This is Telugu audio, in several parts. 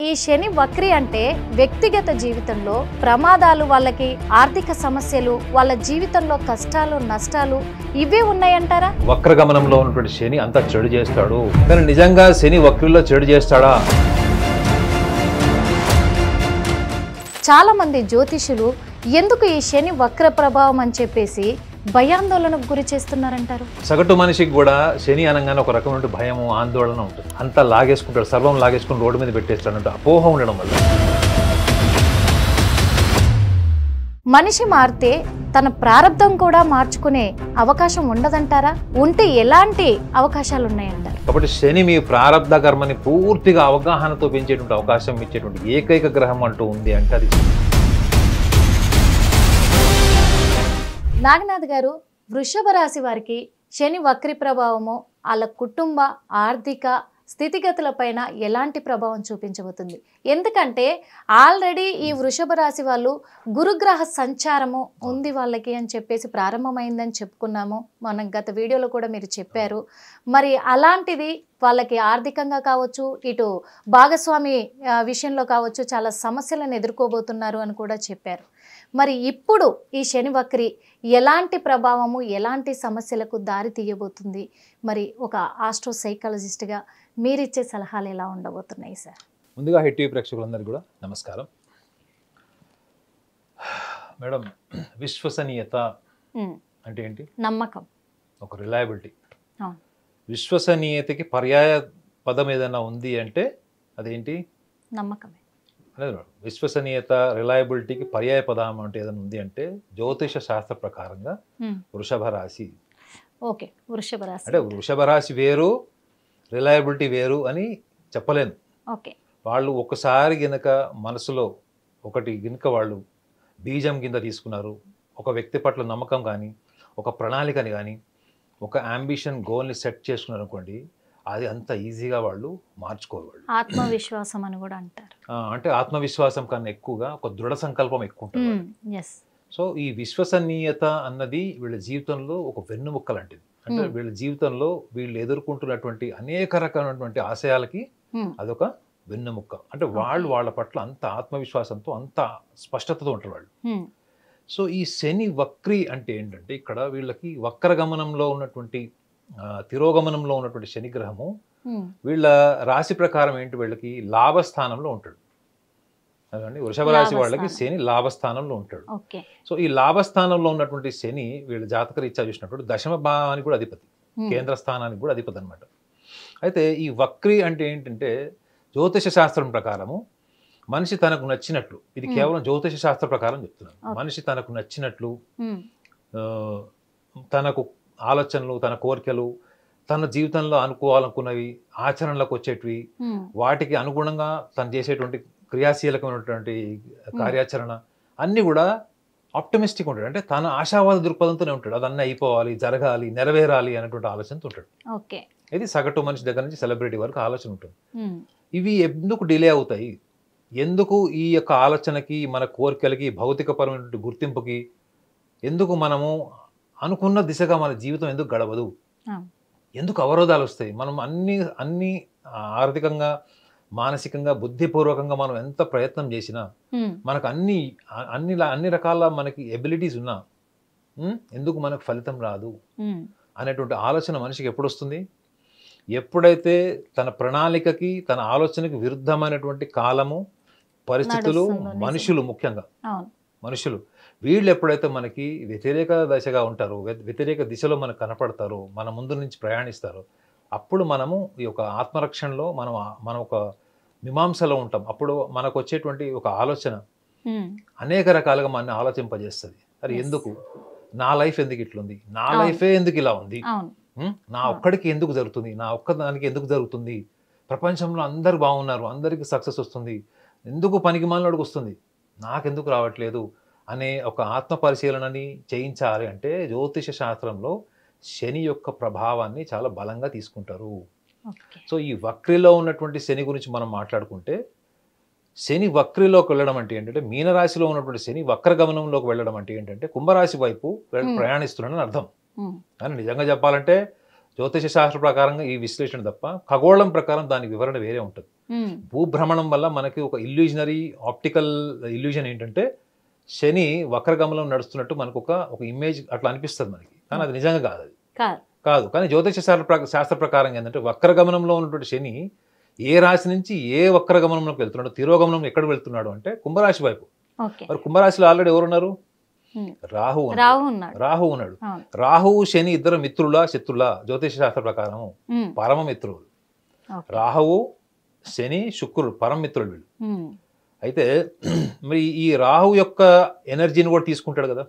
ఈ శని వక్రి అంటే వ్యక్తిగత జీవితంలో ప్రమాదాలు, వాళ్ళకి ఆర్థిక సమస్యలు, వాళ్ళ జీవితంలో కష్టాలు, నష్టాలు ఇవే ఉన్నాయంటారా? వక్రగమనంలో ఉన్నటువంటి శని అంతా చెడు చేస్తాడు. కానీ నిజంగా శని వక్రిలో చెడు చేస్తాడా? చాలా మంది జ్యోతిషులు ఎందుకు ఈ శని వక్ర ప్రభావం అని చెప్పేసి భయాందోళనకు గురి చేస్తున్నారంటారు. సగటు మనిషికి కూడా శని అనగానే ఒక రకమైన భయము, ఆందోళన ఉంటుంది. అంతా లాగేసుకుంటాడు, సర్వం లాగేసుకుని రోడ్డు మీద పెట్టేస్తాడంటే అపోహ ఉండడం వల్ల. మనిషి మారితే తన ప్రారంధం కూడా మార్చుకునే అవకాశం ఉండదంటారా? ఉంటే ఎలాంటి అవకాశాలు ఉన్నాయంటారు? కాబట్టి శని మీ ప్రారంధ కర్మని పూర్తిగా అవగాహనతో పెంచేటువంటి అవకాశం ఇచ్చేటువంటి ఏకైక గ్రహం అంటూ ఉంది అంటే అది నాగనాథ్ గారు, వృషభ రాశి వారికి శని వక్రి ప్రభావము వాళ్ళ కుటుంబ ఆర్థిక స్థితిగతులపైన ఎలాంటి ప్రభావం చూపించబోతుంది? ఎందుకంటే ఆల్రెడీ ఈ వృషభ రాశి వాళ్ళు గురుగ్రహ సంచారము ఉంది వాళ్ళకి అని చెప్పేసి ప్రారంభమైందని చెప్పుకున్నాము. మనం గత వీడియోలో కూడా మీరు చెప్పారు. మరి అలాంటిది వాళ్ళకి ఆర్థికంగా కావచ్చు, ఇటు భాగస్వామి విషయంలో కావచ్చు, చాలా సమస్యలను ఎదుర్కోబోతున్నారు అని కూడా చెప్పారు. మరి ఇప్పుడు ఈ శని వక్రి ఎలాంటి ప్రభావము, ఎలాంటి సమస్యలకు దారి తీయబోతుంది? మరి ఒక ఆస్ట్రో సైకాలజిస్ట్గా మీరిచ్చే సలహాలు ఎలా ఉండబోతున్నాయి సార్? ముందుగా హిట్ టీవీ ప్రేక్షకులందరికీ కూడా నమస్కారం. మేడం, విశ్వసనీయత అంటే ఏంటి? నమ్మకం, ఒక రిలయబిలిటీ. విశ్వసనీయతకి పర్యాయ పదం ఏదైనా ఉంది అంటే అదేంటి? నమ్మకమే. విశ్వసనీయత, రిలయబిలిటీకి పర్యాయ పదం అంటే ఏదైనా ఉంది అంటే జ్యోతిష శాస్త్ర ప్రకారంగా వృషభ రాశి. ఓకే, వృషభ రాశి అంటే వృషభ రాశి వేరు, రిలయబిలిటీ వేరు అని చెప్పలేను. ఓకే, వాళ్ళు ఒకసారి గినక మనసులో ఒకటి గినక వాళ్ళు బీజం కింద తీసుకున్నారు, ఒక వ్యక్తి పట్ల నమ్మకం కానీ, ఒక ప్రణాళికని కానీ, ఒక అంబిషన్ గోల్ని సెట్ చేసుకున్నారు అనుకోండి, అది అంత ఈజీగా వాళ్ళు మార్చుకోరు. వాళ్ళు ఆత్మవిశ్వాసం అని కూడా అంటారు. అంటే ఆత్మవిశ్వాసం కన్నా ఎక్కువగా ఒక దృఢ సంకల్పం ఎక్కువ ఉంటుంది. సో ఈ విశ్వసనీయత అన్నది వీళ్ళ జీవితంలో ఒక వెన్నుముక్క లాంటిది. అంటే వీళ్ళ జీవితంలో వీళ్ళు ఎదుర్కొంటున్నటువంటి అనేక రకమైనటువంటి ఆశయాలకి అదొక వెన్నుముక్క. అంటే వాళ్ళు వాళ్ళ పట్ల అంత ఆత్మవిశ్వాసంతో, అంత స్పష్టతతో ఉంటారు వాళ్ళు. సో ఈ శని వక్రి అంటే ఏంటంటే ఇక్కడ వీళ్ళకి వక్రగమనంలో ఉన్నటువంటి తిరోగమనంలో ఉన్నటువంటి శనిగ్రహము వీళ్ళ రాశి ప్రకారం ఏంటి, వీళ్ళకి లాభస్థానంలో ఉంటాడు. అదండి, వృషభ రాశి వాళ్ళకి శని లాభస్థానంలో ఉంటాడు. సో ఈ లాభస్థానంలో ఉన్నటువంటి శని వీళ్ళ జాతక రీత్యా చూసినప్పుడు దశమ భావానికి కూడా అధిపతి, కేంద్ర స్థానానికి కూడా అధిపతి అనమాట. అయితే ఈ వక్రి అంటే ఏంటంటే జ్యోతిష శాస్త్రం ప్రకారము మనిషి తనకు నచ్చినట్లు, ఇది కేవలం జ్యోతిష శాస్త్ర ప్రకారం చెప్తున్నాను, మనిషి తనకు నచ్చినట్లు తనకు ఆలోచనలు, తన కోరికలు, తన జీవితంలో అనుకోవాలనుకున్నవి ఆచరణలకు వచ్చేటివి, వాటికి అనుగుణంగా తను చేసేటువంటి క్రియాశీలకమైనటువంటి కార్యాచరణ అన్నీ కూడా ఆప్టమిస్టిక్ ఉంటాడు. అంటే తన ఆశావాద దృక్పథంతోనే ఉంటాడు. అదన్నీ అయిపోవాలి, జరగాలి, నెరవేరాలి అనేటువంటి ఆలోచనతో ఉంటాడు. ఇది సగటు మనిషి దగ్గర నుంచి సెలబ్రిటీ వరకు ఆలోచన ఉంటుంది. ఇవి ఎందుకు డిలే అవుతాయి, ఎందుకు ఈ యొక్క ఆలోచనకి, మన కోరికలకి, భౌతికపరమైనటువంటి గుర్తింపుకి ఎందుకు మనము అనుకున్న దిశగా మన జీవితం ఎందుకు గడవదు, ఎందుకు అవరోధాలు వస్తాయి? మనం అన్ని ఆర్థికంగా, మానసికంగా, బుద్ధిపూర్వకంగా మనం ఎంత ప్రయత్నం చేసినా, మనకు అన్ని రకాల మనకి ఎబిలిటీస్ ఉన్నా ఎందుకు మనకు ఫలితం రాదు అనేటువంటి ఆలోచన మనిషికి ఎప్పుడు వస్తుంది? ఎప్పుడైతే తన ప్రణాళికకి, తన ఆలోచనకి విరుద్ధమైనటువంటి కాలము, పరిస్థితులు, మనుషులు, ముఖ్యంగా మనుషులు వీళ్ళు ఎప్పుడైతే మనకి వ్యతిరేక దశగా ఉంటారో, వ్యతిరేక దిశలో మనకు కనపడతారో, మన ముందు నుంచి ప్రయాణిస్తారో, అప్పుడు మనము ఈ యొక్క ఆత్మరక్షణలో మనం ఒక మీమాంసలో ఉంటాం. అప్పుడు మనకు వచ్చేటువంటి ఒక ఆలోచన అనేక రకాలుగా మన ఆలోచింపజేస్తుంది. అరే ఎందుకు నా లైఫ్ ఎందుకు ఇట్లుంది, నా లైఫే ఎందుకు ఇలా ఉంది, నా ఒక్కడికి ఎందుకు జరుగుతుంది, నా ఒక్కదానికి ఎందుకు జరుగుతుంది, ప్రపంచంలో అందరు బాగున్నారు, అందరికీ సక్సెస్ వస్తుంది, ఎందుకు పనికిమాలినోడికి వస్తుంది, నాకెందుకు రావట్లేదు అనే ఒక ఆత్మ పరిశీలనని చేయించాలి అంటే జ్యోతిష శాస్త్రంలో శని యొక్క ప్రభావాన్ని చాలా బలంగా తీసుకుంటారు. సో ఈ వక్రిలో ఉన్నటువంటి శని గురించి మనం మాట్లాడుకుంటే, శని వక్రిలోకి వెళ్ళడం అంటే ఏంటంటే, మీనరాశిలో ఉన్నటువంటి శని వక్రగమనంలోకి వెళ్ళడం అంటే ఏంటంటే కుంభరాశి వైపు ప్రయాణిస్తున్నాడని అర్థం. కానీ నిజంగా చెప్పాలంటే జ్యోతిష శాస్త్ర ప్రకారంగా ఈ విశ్లేషణ తప్ప ఖగోళం ప్రకారం దాని వివరణ వేరే ఉంటుంది. భూభ్రమణం వల్ల మనకి ఒక ఇల్యూజనరీ ఆప్టికల్ ఇల్యూజన్ ఏంటంటే శని వక్రగమనం నడుస్తున్నట్టు మనకు ఒక ఇమేజ్ అట్లా అనిపిస్తుంది మనకి, కానీ అది నిజంగా కాదు. అది కాదు. కానీ జ్యోతిష శాస్త్ర ప్రకారం ఏంటంటే వక్రగమనంలో ఉన్నటువంటి శని ఏ రాశి నుంచి ఏ వక్రగమనంలోకి వెళ్తున్నాడు, తిరోగమనం ఎక్కడ వెళ్తున్నాడు అంటే కుంభరాశి వైపు. మరి కుంభరాశిలో ఆల్రెడీ ఎవరున్నారు? రాహు ఉన్నాడు. రాహువు శని ఇద్దరు మిత్రులా శత్రులా? జ్యోతిష శాస్త్ర ప్రకారం పరమ మిత్రులు. రాహువు శని శుక్రుడు పరమ మిత్రులు వీళ్ళు. అయితే మరి ఈ రాహు యొక్క ఎనర్జీని కూడా తీసుకుంటాడు కదా,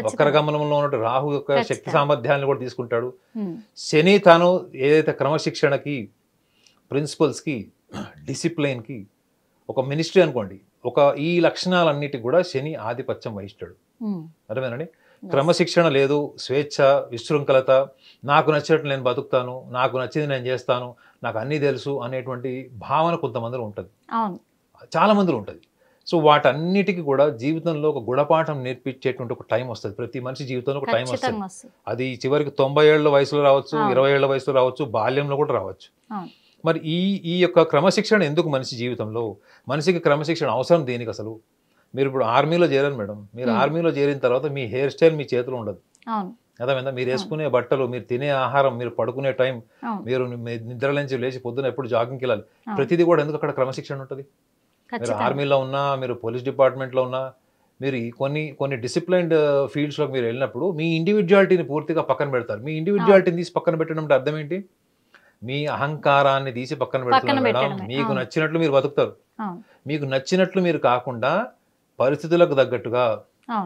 వక్రగమనంలో ఉన్న రాహు యొక్క శక్తి సామర్థ్యాన్ని కూడా తీసుకుంటాడు. శని తాను ఏదైతే క్రమశిక్షణకి, ప్రిన్సిపల్స్కి, డిసిప్లైన్కి, ఒక మినిస్ట్రీ అనుకోండి, ఈ లక్షణాలన్నిటికి కూడా శని ఆధిపత్యం వహిస్తాడు. అర్థమేనండి? క్రమశిక్షణ లేదు, స్వేచ్ఛ, విశృంఖలత, నాకు నచ్చినట్లు నేను బతుకుతాను, నాకు నచ్చింది నేను చేస్తాను, నాకు అన్నీ తెలుసు అనేటువంటి భావన కొంతమందిలో ఉంటుంది, చాలా మందిలో ఉంటుంది. సో వాటన్నిటికీ కూడా జీవితంలో ఒక గుణపాఠం నేర్పించేటువంటి ఒక టైం వస్తుంది. ప్రతి మనిషి జీవితంలో ఒక టైం వస్తుంది. అది చివరికి 90 ఏళ్ల వయసులో రావచ్చు, 20 ఏళ్ల వయసులో రావచ్చు, బాల్యంలో కూడా రావచ్చు. మరి ఈ యొక్క క్రమశిక్షణ ఎందుకు మనిషి జీవితంలో? మనిషికి క్రమశిక్షణ అవసరం దేనికి అసలు? మీరు ఇప్పుడు ఆర్మీలో చేరారు మేడం, మీరు ఆర్మీలో చేరిన తర్వాత మీ హెయిర్ స్టైల్ మీ చేతిలో ఉండదు. అర్థమైందా? మీరు వేసుకునే బట్టలు, మీరు తినే ఆహారం, మీరు పడుకునే టైం, మీరు నిద్రలేంచి లేచి పొద్దున ఎప్పుడు జాగింగ్కి వెళ్ళాలి, ప్రతిదీ కూడా ఎందుకు అక్కడ క్రమశిక్షణ ఉంటుంది? మీరు ఆర్మీలో ఉన్నా, మీరు పోలీస్ డిపార్ట్మెంట్లో ఉన్నా, మీరు కొన్ని డిసిప్లైన్డ్ ఫీల్డ్స్లోకి మీరు వెళ్ళినప్పుడు మీ ఇండివిజువాలిటీని పూర్తిగా పక్కన పెడతారు. మీ ఇండివిజువాలిటీని తీసి పక్కన పెట్టడం అంటే అర్థం ఏంటి? మీ అహంకారాన్ని తీసి పక్కన పెడుతున్నారు మేడం. మీకు నచ్చినట్లు మీరు బతుకుతారు. మీకు నచ్చినట్లు మీరు కాకుండా పరిస్థితులకు తగ్గట్టుగా,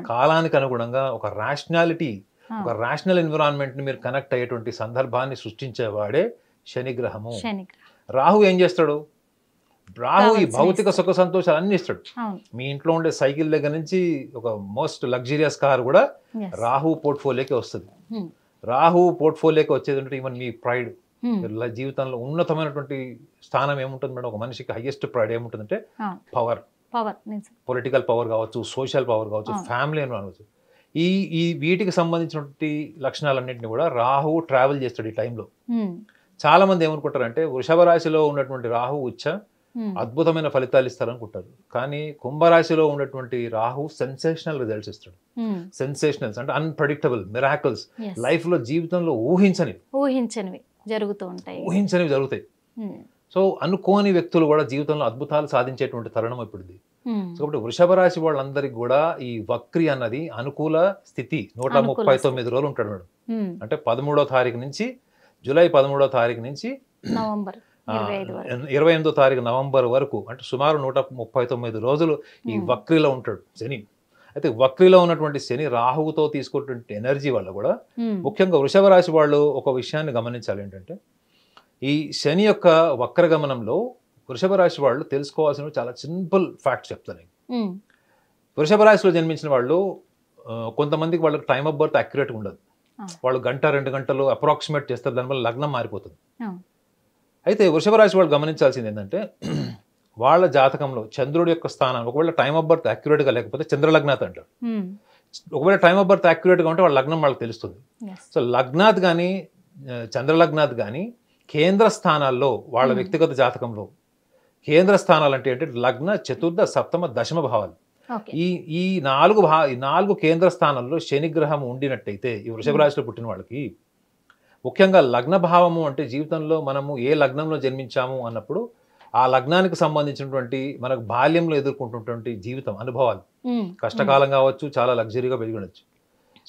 కాలానికి అనుగుణంగా ఒక రేషనాలిటీ, ఒక రేషనల్ ఎన్విరాన్మెంట్ ని మీరు కనెక్ట్ అయ్యేటువంటి సందర్భాన్ని సృష్టించేవాడే శనిగ్రహము. రాహు ఏం చేస్తాడు? రాహు ఈ భౌతిక సుఖ సంతోషాలు అన్ని ఇస్తాడు. మీ ఇంట్లో ఉండే సైకిల్ దగ్గర నుంచి ఒక మోస్ట్ లగ్జరియస్ కార్ కూడా రాహు పోర్ట్ఫోలియోకి వస్తుంది. రాహు పోర్ట్ఫోలియోకి వచ్చేది అంటే ఈవెన్ మీ ప్రైడ్, జీవితంలో ఉన్నతమైనటువంటి స్థానం ఏముంటుంది మేడం? ఒక మనిషికి హైయెస్ట్ ప్రైడ్ ఏముంటుందంటే పవర్. పొలిటికల్ పవర్ కావచ్చు, సోషల్ పవర్ కావచ్చు, ఫ్యామిలీ అని కావచ్చు. ఈ వీటికి సంబంధించినటువంటి లక్షణాలన్నింటినీ కూడా రాహు ట్రావెల్ చేస్తాడు ఈ టైంలో. చాలా మంది ఏమనుకుంటారంటే వృషభ రాశిలో ఉన్నటువంటి రాహు ఉచ్చ అద్భుతమైన ఫలితాలు ఇస్తారనుకుంటారు. కానీ కుంభరాశిలో ఉన్నటువంటి రాహు సెన్సేషనల్ రిజల్ట్స్ ఇస్తాడు. సెన్సేషనల్స్ అంటే అన్ప్రెడిక్టబుల్, మిరాకిల్స్, లైఫ్ లో జీవితంలో ఊహించనివి జరుగుతాయి. సో అనుకోని వ్యక్తులు కూడా జీవితంలో అద్భుతాలు సాధించేటువంటి తరుణం ఇప్పుడు ఇది. సో కాబట్టి వృషభ రాశి వాళ్ళందరికీ కూడా ఈ వక్రి అన్నది అనుకూల స్థితి. 139 రోజులు ఉంటాడు మేడం. అంటే 13వ తారీఖు నుంచి, జూలై 13వ తారీఖు నుంచి నవంబర్ 28వ తారీఖు నవంబర్ వరకు, అంటే సుమారు 139 రోజులు ఈ వక్రిలో ఉంటాడు శని. అయితే వక్రిలో ఉన్నటువంటి శని రాహువుతో తీసుకున్నటువంటి ఎనర్జీ వల్ల కూడా ముఖ్యంగా వృషభ రాశి వాళ్ళు ఒక విషయాన్ని గమనించాలి. ఏంటంటే ఈ శని యొక్క వక్రగమనంలో వృషభ రాశి వాళ్ళు తెలుసుకోవాల్సిన చాలా సింపుల్ ఫ్యాక్ట్స్ చెప్తాను. వృషభ రాశిలో జన్మించిన వాళ్ళు కొంతమందికి వాళ్ళకి టైమ్ ఆఫ్ బర్త్ అక్యురేట్గా ఉండదు. వాళ్ళు 1-2 గంటలు అప్రాక్సిమేట్ చేస్తారు, దానివల్ల లగ్నం మారిపోతుంది. అయితే వృషభ రాశి వాళ్ళు గమనించాల్సింది ఏంటంటే వాళ్ళ జాతకంలో చంద్రుడి యొక్క స్థానం, ఒకవేళ టైమ్ ఆఫ్ బర్త్ అక్యురేట్గా లేకపోతే చంద్రలగ్నాత్ అంటారు. ఒకవేళ టైమ్ ఆఫ్ బర్త్ అక్యురేట్గా ఉంటే వాళ్ళ లగ్నం వాళ్ళకి తెలుస్తుంది. సో లగ్నాత్ కానీ చంద్రలగ్నాత్ కానీ కేంద్ర స్థానాల్లో వాళ్ళ వ్యక్తిగత జాతకంలో కేంద్ర స్థానాలు అంటే లగ్న, చతుర్థ, సప్తమ, దశమ భావాలు. ఈ 4 కేంద్ర స్థానాల్లో శనిగ్రహం ఉండినట్టయితే ఈ వృషభ రాశిలో పుట్టిన వాళ్ళకి ముఖ్యంగా లగ్న భావము అంటే జీవితంలో మనము ఏ లగ్నంలో జన్మించాము అన్నప్పుడు ఆ లగ్నానికి సంబంధించినటువంటి మనకు బాల్యంలో ఎదుర్కొంటున్నటువంటి జీవితం అనుభవాలు, కష్టకాలం కావచ్చు, చాలా లగ్జరీగా పెరిగి ఉండొచ్చు.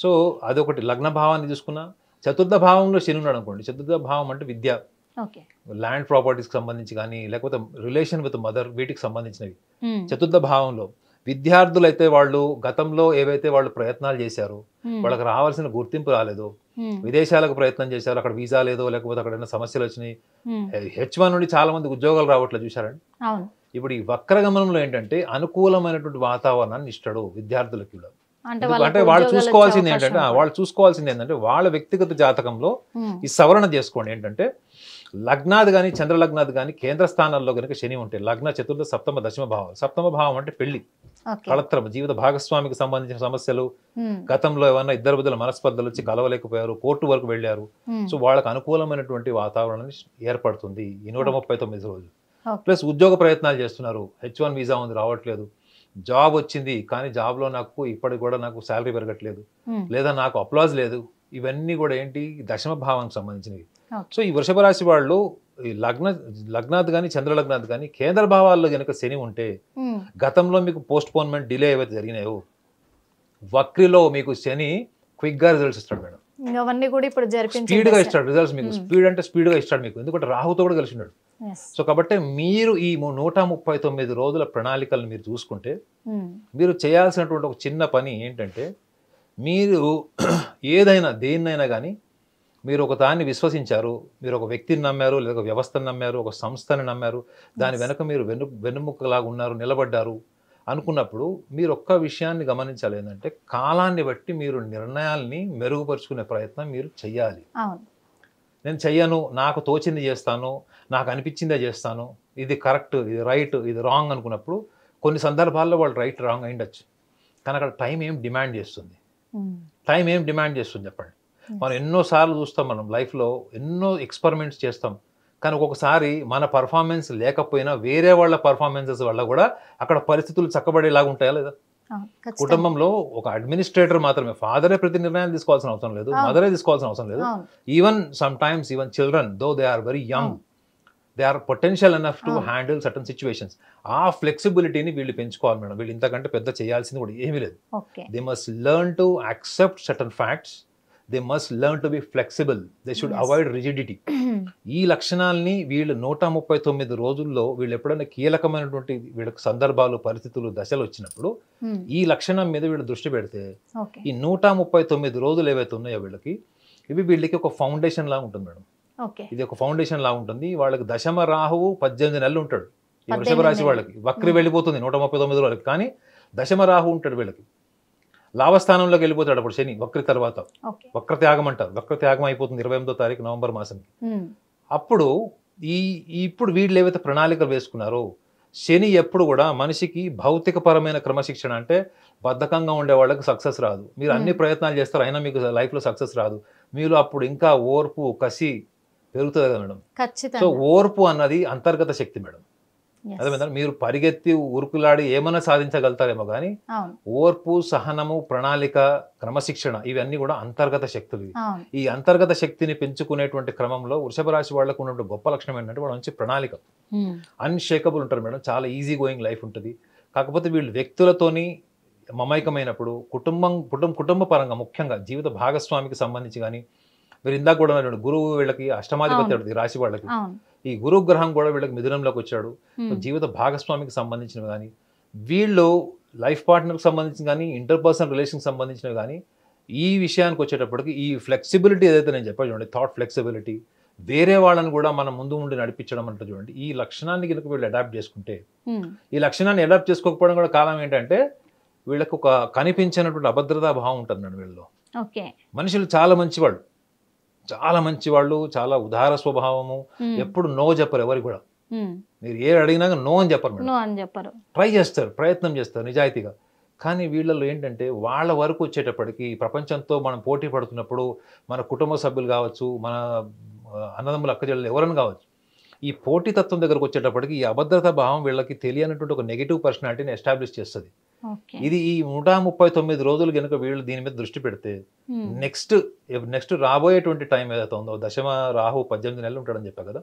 సో అదొకటి. లగ్న భావాన్ని చూసుకున్నా, చతుర్థ భావంలో శని ఉన్నాడు అనుకోండి. చతుర్థ భావం అంటే విద్య, ల్యాండ్ ప్రాపర్టీస్కి సంబంధించి కానీ, లేకపోతే రిలేషన్ విత్ మదర్, వీటికి సంబంధించినవి. చతుర్థ భావంలో విద్యార్థులైతే వాళ్ళు గతంలో ఏవైతే వాళ్ళు ప్రయత్నాలు చేశారో, వాళ్ళకి రావాల్సిన గుర్తింపు రాలేదో, విదేశాలకు ప్రయత్నం చేశారు, అక్కడ వీసా లేదో, లేకపోతే అక్కడ ఏమైనా సమస్యలు వచ్చినాయి, H1 నుండి చాలా మంది ఉద్యోగాలు రావట్లేదు చూసారండి. ఇప్పుడు ఈ వక్రగమనంలో ఏంటంటే అనుకూలమైనటువంటి వాతావరణాన్ని ఇస్తాడు విద్యార్థులకి కూడా. అంటే వాళ్ళు చూసుకోవాల్సింది ఏంటంటే వాళ్ళ వ్యక్తిగత జాతకంలో ఈ సవరణ చేసుకోండి. ఏంటంటే లగ్నాది కానీ చంద్రలగ్నాది కానీ కేంద్ర స్థానాల్లో కనుక శని ఉంటే, లగ్న, చతుర్థ, సప్తమ, దశమ భావం. సప్తమ భావం అంటే పెళ్లి, కళత్రం, జీవిత భాగస్వామికి సంబంధించిన సమస్యలు, గతంలో ఏమన్నా ఇద్దరు బదుల మనస్పర్ధలు వచ్చి కలవలేకపోయారు, కోర్టు వరకు వెళ్ళారు. సో వాళ్ళకి అనుకూలమైనటువంటి వాతావరణాన్ని ఏర్పడుతుంది ఈ 139 రోజులు. Okay. ప్లస్ ఉద్యోగ ప్రయత్నాలు చేస్తున్నారు, H1 వీసా ఉంది రావట్లేదు, జాబ్ వచ్చింది కానీ జాబ్లో నాకు ఇప్పటికి కూడా నాకు శాలరీ పెరగట్లేదు, లేదా నాకు అప్లాజ్ లేదు, ఇవన్నీ కూడా ఏంటి దశమ భావానికి సంబంధించినవి. Okay. సో ఈ వృషభ రాశి వాళ్ళు ఈ లగ్నాత్ కానీ చంద్రలగ్నాత్ కానీ కేంద్ర భావాల్లో కనుక శని ఉంటే గతంలో మీకు పోస్ట్ పోన్మెంట్ డిలే ఏవైతే జరిగినాయో వక్రిలో మీకు శని క్విక్ గా రిజల్ట్స్ ఇస్తాడు మేడం. అవన్నీ కూడా ఇప్పుడు స్పీడ్ గా ఇస్తాడు రిజల్ట్స్ మీకు. స్పీడ్ అంటే స్పీడ్ గా ఇస్తాడు మీకు, ఎందుకంటే రాహుతో కూడా కలిసి ఉన్నాడు. సో కాబట్టి మీరు ఈ 139 రోజుల ప్రణాళికలను మీరు చూసుకుంటే మీరు చేయాల్సినటువంటి ఒక చిన్న పని ఏంటంటే, మీరు ఏదైనా దేన్నైనా కానీ మీరు ఒక దాన్ని విశ్వసించారు, మీరు ఒక వ్యక్తిని నమ్మారు, లేదా ఒక వ్యవస్థను నమ్మారు, ఒక సంస్థని నమ్మారు, దాని వెనక మీరు వెన్నుముక్కలాగా ఉన్నారు, నిలబడ్డారు అనుకున్నప్పుడు మీరు ఒక్క విషయాన్ని గమనించాలి, ఏంటంటే కాలాన్ని బట్టి మీరు నిర్ణయాల్ని మెరుగుపరుచుకునే ప్రయత్నం మీరు చెయ్యాలి. నేను చెయ్యను, నాకు తోచింది చేస్తాను, నాకు అనిపించిందే చేస్తాను, ఇది కరెక్ట్, ఇది రైట్, ఇది రాంగ్ అనుకున్నప్పుడు కొన్ని సందర్భాల్లో వాళ్ళు రైట్ రాంగ్ అయిండొచ్చు, కానీ అక్కడ టైం ఏం డిమాండ్ చేస్తుంది, టైం ఏం డిమాండ్ చేస్తుంది చెప్పండి. మనం ఎన్నోసార్లు చూస్తాం, మనం లైఫ్లో ఎన్నో ఎక్స్పెరిమెంట్స్ చేస్తాం, కానీ ఒక్కొక్కసారి మన పర్ఫార్మెన్స్ లేకపోయినా వేరే వాళ్ళ పర్ఫార్మెన్సెస్ వల్ల కూడా అక్కడ పరిస్థితులు చక్కబడేలాగా ఉంటాయా లేదా? కుటుంబంలో ఒక అడ్మినిస్ట్రేటర్ మాత్రమే, ఫాదరే ప్రతి నిర్ణయాలు తీసుకోవాల్సిన అవసరం లేదు, మదరే తీసుకోవాల్సిన అవసరం లేదు. Even sometimes even children though they are very young, they are potential enough to handle certain situations. ఆ ఫ్లెక్సిబిలిటీని వీళ్ళు పెంచుకోవాలి మేడం. వీళ్ళు ఇంతకంటే పెద్ద చేయాల్సింది కూడా ఏమీ లేదు. They must learn to accept certain facts, they must learn to be flexible, they should avoid rigidity. ఈ లక్షణాలని వీళ్ళు 139 రోజుల్లో వీళ్ళు ఎప్పుడైనా కీలకమైనటువంటి వీళ్ళకి సందర్భాలు, పరిస్థితులు, దశలు వచ్చినప్పుడు ఈ లక్షణం మీద వీళ్ళు దృష్టి పెడితే ఈ 139 రోజులు ఏవైతే ఉన్నాయో వీళ్ళకి, ఇవి వీళ్ళకి ఒక ఫౌండేషన్ లాగా ఉంటుంది మేడం. ఇది ఒక ఫౌండేషన్ లాగా ఉంటుంది. వాళ్ళకి దశమ రాహువు 18 నెలలు ఉంటాడు ఈ వృషభ రాశి వాళ్ళకి. వక్రి వెళ్ళిపోతుంది 139 రోజులకి, కానీ దశమ రాహు ఉంటాడు వీళ్ళకి. లాభస్థానంలోకి వెళ్ళిపోతాడు అప్పుడు శని వక్రి తర్వాత. వక్రత్యాగం అంటారు, వక్రత్యాగం అయిపోతుంది 28వ తారీఖు నవంబర్ మాసంకి. అప్పుడు ఇప్పుడు వీళ్ళు ఏవైతే ప్రణాళికలు వేసుకున్నారో, శని ఎప్పుడు కూడా మనిషికి భౌతిక పరమైన క్రమశిక్షణ, అంటే బద్ధకంగా ఉండే వాళ్ళకి సక్సెస్ రాదు. మీరు అన్ని ప్రయత్నాలు చేస్తారు అయినా మీకు లైఫ్లో సక్సెస్ రాదు. మీరు అప్పుడు ఇంకా ఓర్పు, కసి పెరుగుతుంది కదా మేడం. సో ఓర్పు అన్నది అంతర్గత శక్తి మేడం. అదేవిధంగా మీరు పరిగెత్తి ఉరుకులాడి ఏమైనా సాధించగలుగుతారేమో, కానీ ఓర్పు, సహనము, ప్రణాళిక, క్రమశిక్షణ ఇవన్నీ కూడా అంతర్గత శక్తులు. ఈ అంతర్గత శక్తిని పెంచుకునేటువంటి క్రమంలో వృషభ రాశి వాళ్ళకు ఉన్నటువంటి గొప్ప లక్షణం ఏంటంటే వాళ్ళ మంచి ప్రణాళిక, అన్షేకబుల్ ఉంటారు మేడం. చాలా ఈజీ గోయింగ్ లైఫ్ ఉంటుంది. కాకపోతే వీళ్ళు వ్యక్తులతోని మమైకమైనప్పుడు కుటుంబ పరంగా ముఖ్యంగా జీవిత భాగస్వామికి సంబంధించి కానీ, మీరు ఇందాక కూడా గురువు వీళ్ళకి అష్టమాధిపతి రాశి వాళ్ళకి, ఈ గురు గ్రహం కూడా వీళ్ళకి మిథునంలోకి వచ్చాడు. జీవిత భాగస్వామికి సంబంధించినవి కానీ, వీళ్ళు లైఫ్ పార్ట్నర్కి సంబంధించిన కానీ, ఇంటర్పర్సనల్ రిలేషన్కి సంబంధించినవి కానీ, ఈ విషయానికి వచ్చేటప్పటికి ఈ ఫ్లెక్సిబిలిటీ ఏదైతే నేను చెప్పాను చూడండి, థాట్ ఫ్లెక్సిబిలిటీ, వేరే వాళ్ళని కూడా మనం ముందు ఉండి నడిపించడం అంటే చూడండి, ఈ లక్షణాన్ని కనుక వీళ్ళు అడాప్ట్ చేసుకుంటే, ఈ లక్షణాన్ని అడాప్ట్ చేసుకోకపోవడం కూడా కారణం ఏంటంటే వీళ్ళకి ఒక కనిపించినటువంటి అభద్రతా భావం ఉంటుంది మేడం వీళ్ళలో. మనుషులు చాలా మంచివాళ్ళు, చాలా మంచివాళ్ళు, చాలా ఉదార స్వభావము, ఎప్పుడు నో చెప్పరు ఎవరికి కూడా. మీరు ఏ అడిగినా నో అని చెప్పరు, ట్రై చేస్తారు, ప్రయత్నం చేస్తారు నిజాయితీగా. కానీ వీళ్ళలో ఏంటంటే వాళ్ళ వరకు వచ్చేటప్పటికి ప్రపంచంతో మనం పోటీ పడుతున్నప్పుడు, మన కుటుంబ సభ్యులు కావచ్చు, మన అన్నదమ్ములు, అక్కచెల్లెలు ఎవరైనా కావచ్చు, ఈ పోటీతత్వం దగ్గరకు వచ్చేటప్పటికి ఈ అభద్రతా భావం వీళ్ళకి తెలియనటువంటి ఒక నెగిటివ్ పర్సనాలిటీని ఎస్టాబ్లిష్ చేస్తుంది. ఇది ఈ 139 రోజులు కనుక వీళ్ళు దీని మీద దృష్టి పెడితే నెక్స్ట్ రాబోయేటువంటి టైం ఏదైతే ఉందో, దశమ రాహు 18 నెలలు ఉంటాడని చెప్పా కదా.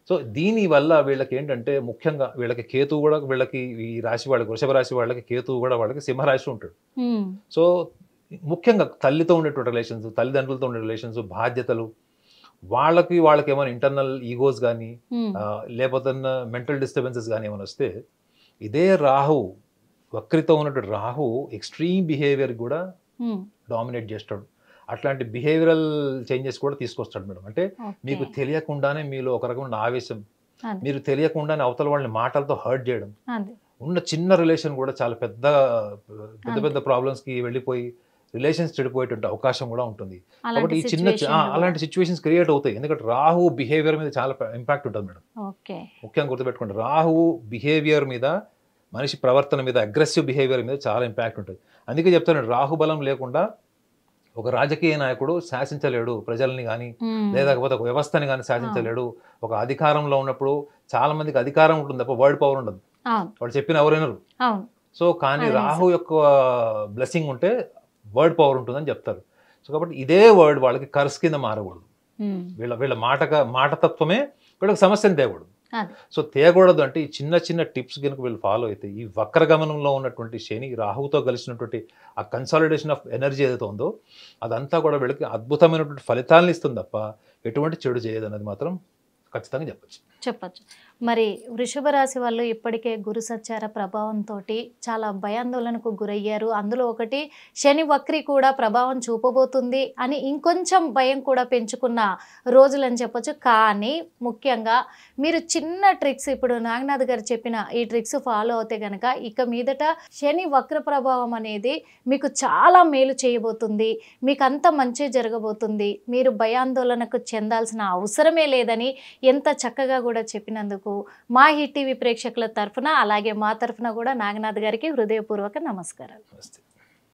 సో దీని వల్ల వీళ్ళకి ఏంటంటే ముఖ్యంగా వీళ్ళకి కేతు కూడా, వీళ్ళకి ఈ రాశి వాళ్ళకి, వృషభ రాశి వాళ్ళకి కేతు కూడా వాళ్ళకి సింహరాశి ఉంటాడు. సో ముఖ్యంగా తల్లితో ఉండేటువంటి రిలేషన్స్, తల్లిదండ్రులతో ఉండే రిలేషన్స్, బాధ్యతలు, వాళ్ళకి ఏమైనా ఇంటర్నల్ ఈగోస్ కానీ, లేకపోతే మెంటల్ డిస్టర్బెన్సెస్ కానీ ఏమైనా వస్తే, ఇదే రాహు వక్రితో ఉన్నటువంటి రాహు ఎక్స్ట్రీమ్ బిహేవియర్ కూడా డామినేట్ చేస్తాడు. అట్లాంటి బిహేవియరల్ చేంజెస్ కూడా తీసుకొస్తాడు మేడం. అంటే మీకు తెలియకుండానే మీలో ఒక రకమైన ఆవేశం, మీరు తెలియకుండానే అవతల వాళ్ళని మాటలతో హర్ట్ చేయడం, ఉన్న చిన్న రిలేషన్ కూడా చాలా పెద్ద ప్రాబ్లమ్స్కి వెళ్ళిపోయి రిలేషన్స్ చెడిపోయేటువంటి అవకాశం కూడా ఉంటుంది. కాబట్టి ఈ అలాంటి సిచ్యువేషన్స్ క్రియేట్ అవుతాయి. ఎందుకంటే రాహు బిహేవియర్ మీద చాలా ఇంపాక్ట్ ఉంటుంది మేడం. ముఖ్యంగా గుర్తుపెట్టుకోండి, రాహు బిహేవియర్ మీద, మనిషి ప్రవర్తన మీద, అగ్రెసివ్ బిహేవియర్ మీద చాలా ఇంపాక్ట్ ఉంటుంది. అందుకే చెప్తాను, రాహు బలం లేకుండా ఒక రాజకీయ నాయకుడు శాసించలేడు ప్రజల్ని కానీ, లేకపోతే ఒక వ్యవస్థని కానీ శాసించలేడు. ఒక అధికారంలో ఉన్నప్పుడు చాలా మందికి అధికారం ఉంటుంది తప్ప వర్డ్ పవర్ ఉండదు. వాడు చెప్పిన ఎవరు వినరు. సో కానీ రాహు యొక్క బ్లెస్సింగ్ ఉంటే వర్డ్ పవర్ ఉంటుందని చెప్తారు. సో కాబట్టి ఇదే వర్డ్ వాళ్ళకి కర్స్ కింద మారకూడదు. వీళ్ళ మాటతత్వమే వీళ్ళకి సమస్యను తేకూడదు. సో తేకూడదు అంటే ఈ చిన్న చిన్న టిప్స్ కనుక వీళ్ళు ఫాలో అయితే ఈ వక్రగమనంలో ఉన్నటువంటి శని రాహుతో కలిసినటువంటి ఆ కన్సాలిడేషన్ ఆఫ్ ఎనర్జీ ఏదైతే ఉందో అదంతా కూడా వీళ్ళకి అద్భుతమైనటువంటి ఫలితాలను ఇస్తుంది తప్ప ఎటువంటి చెడు చేయదు అనేది మాత్రం ఖచ్చితంగా చెప్పచ్చు. మరి వృషభ రాశి వాళ్ళు ఇప్పటికే గురు సంచార ప్రభావంతో చాలా భయాందోళనకు గురయ్యారు. అందులో ఒకటి శని వక్రి కూడా ప్రభావం చూపబోతుంది అని ఇంకొంచెం భయం కూడా పెంచుకున్న రోజులని చెప్పొచ్చు. కానీ ముఖ్యంగా మీరు చిన్న ట్రిక్స్ ఇప్పుడు నాగనాథ్ గారు చెప్పిన ఈ ట్రిక్స్ ఫాలో అవుతే కనుక ఇక మీదట శని వక్ర ప్రభావం అనేది మీకు చాలా మేలు చేయబోతుంది. మీకు అంత మంచి జరగబోతుంది. మీరు భయాందోళనకు చెందాల్సిన అవసరమే లేదని ఎంత చక్కగా కూడా చెప్పినందుకు మా హిట్ టీవీ ప్రేక్షకుల తరఫున అలాగే మా తరఫున కూడా నాగనాథ్ గారికి హృదయపూర్వక నమస్కారాలు.